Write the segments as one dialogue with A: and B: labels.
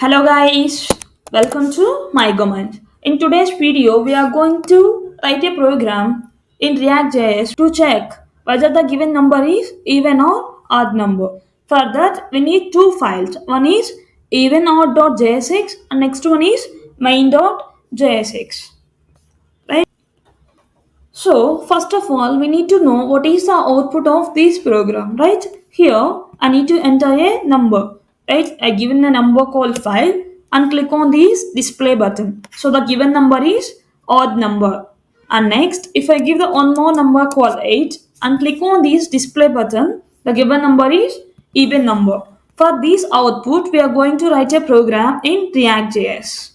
A: Hello guys, welcome to MyGo Minds. In today's video, we are going to write a program in React.js to check whether the given number is even or odd number. For that, we need two files. One is evenodd.jsx and next one is main.jsx. Right? So, first of all, we need to know what is the output of this program, right? Here, I need to enter a number, right? I given a number called file and click on this display button. So, the given number is odd number. And next, if I give the one more number called 8 and click on this display button, the given number is even number. For this output, we are going to write a program in React.js.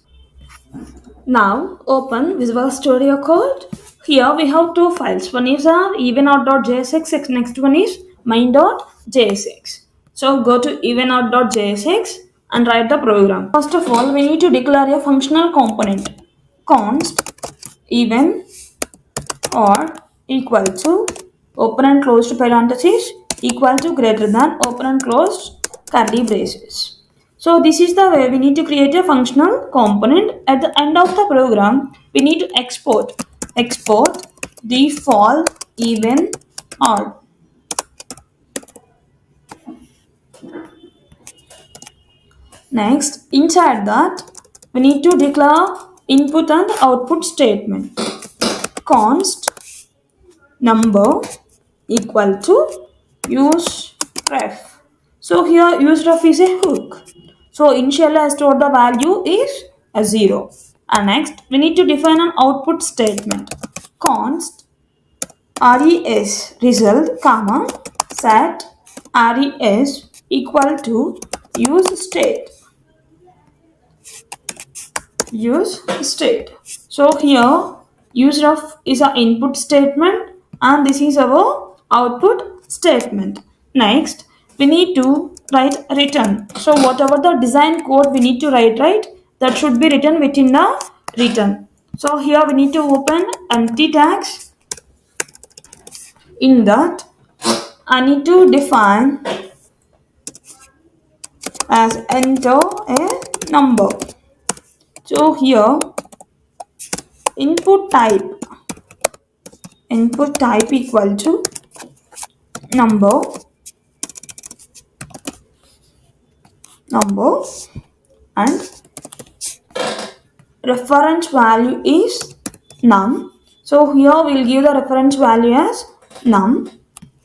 A: Now open Visual Studio Code. Here we have two files. One is our evenout.jsx, next one is main.jsx. So go to evenout.jsx and write the program. First of all, we need to declare a functional component. Const even or equal to open and closed parentheses equal to greater than open and closed curly braces. So this is the way we need to create a functional component. At the end of the program, we need to export default even odd. Next, inside that, we need to declare input and output statement. Const number equal to useRef. So here useRef is a hook. So initially I stored the value is a 0. And next we need to define an output statement. Const res result comma set res equal to use state. So here useRef is our input statement and this is our output statement. Next we need to write return. So whatever the design code we need to write, right, that should be written within the return. So here we need to open empty tags. In that I need to define as enter a number. So here input type equal to number and reference value is num. So here we'll give the reference value as num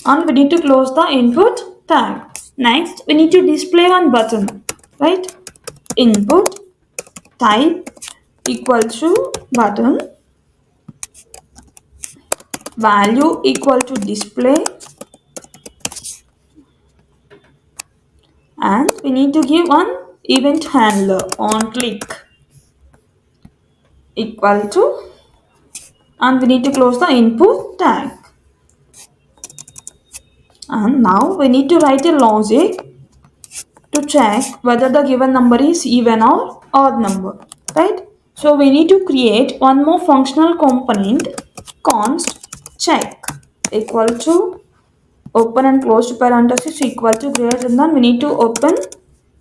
A: and we need to close the input tag. Next we need to display one button, right? Input type equal to button, value equal to display, and we need to give one event handler on click equal to, and we need to close the input tag. And now we need to write a logic to check whether the given number is even or odd number, right? So we need to create one more functional component, const check equal to open and closed parenthesis equal to greater than, we need to open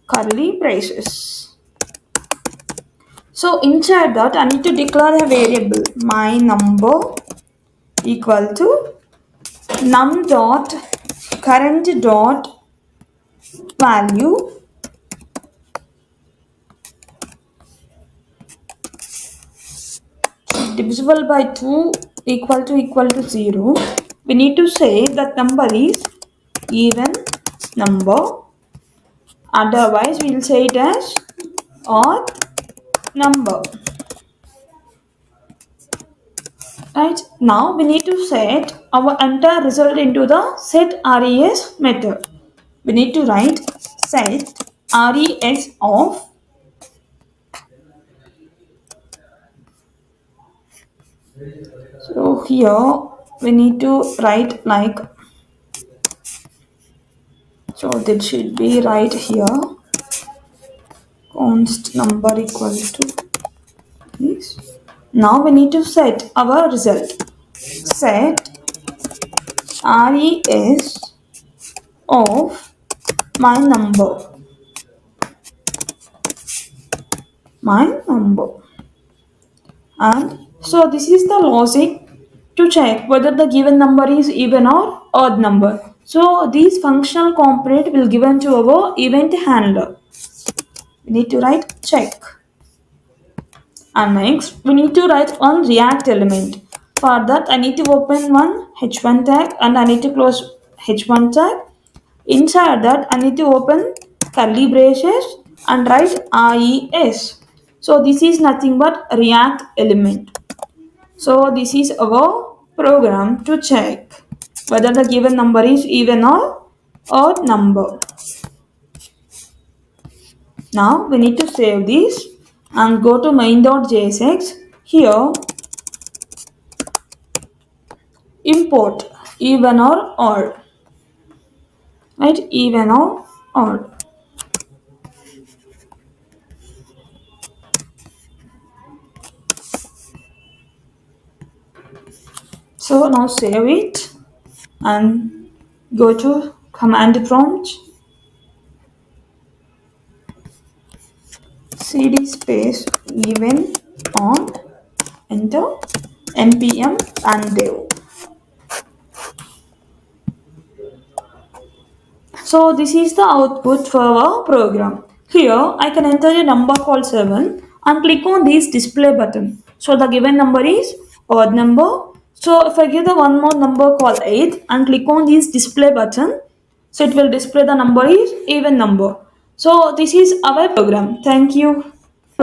A: curly braces. So inside that I need to declare a variable my number equal to num dot current dot value divisible by 2 equal to 0. We need to say that number is even number, otherwise we will say it as odd number. Right, now we need to set our entire result into the set res method. We need to write set res of so here we need to write like, so that should be right here, const number equal to this. Now we need to set our result, set res of my number my number. And so this is the logic to check whether the given number is even or odd number. So these functional component will given to our event handler. We need to write check. And next we need to write one React element. For that I need to open one h1 tag and I need to close h1 tag. Inside that I need to open curly braces and write IES. So this is nothing but React element. So this is our program to check whether the given number is even or odd number. Now we need to save this and go to main.jsx. Here import even or odd. Right, even or odd. So now save it and go to command prompt, cd space even on, enter, npm and dev. So this is the output for our program. Here I can enter a number called 7 and click on this display button. So the given number is odd number. So if I give the one more number called 8 and click on this display button, so it will display the number is even number. So this is our program. Thank you.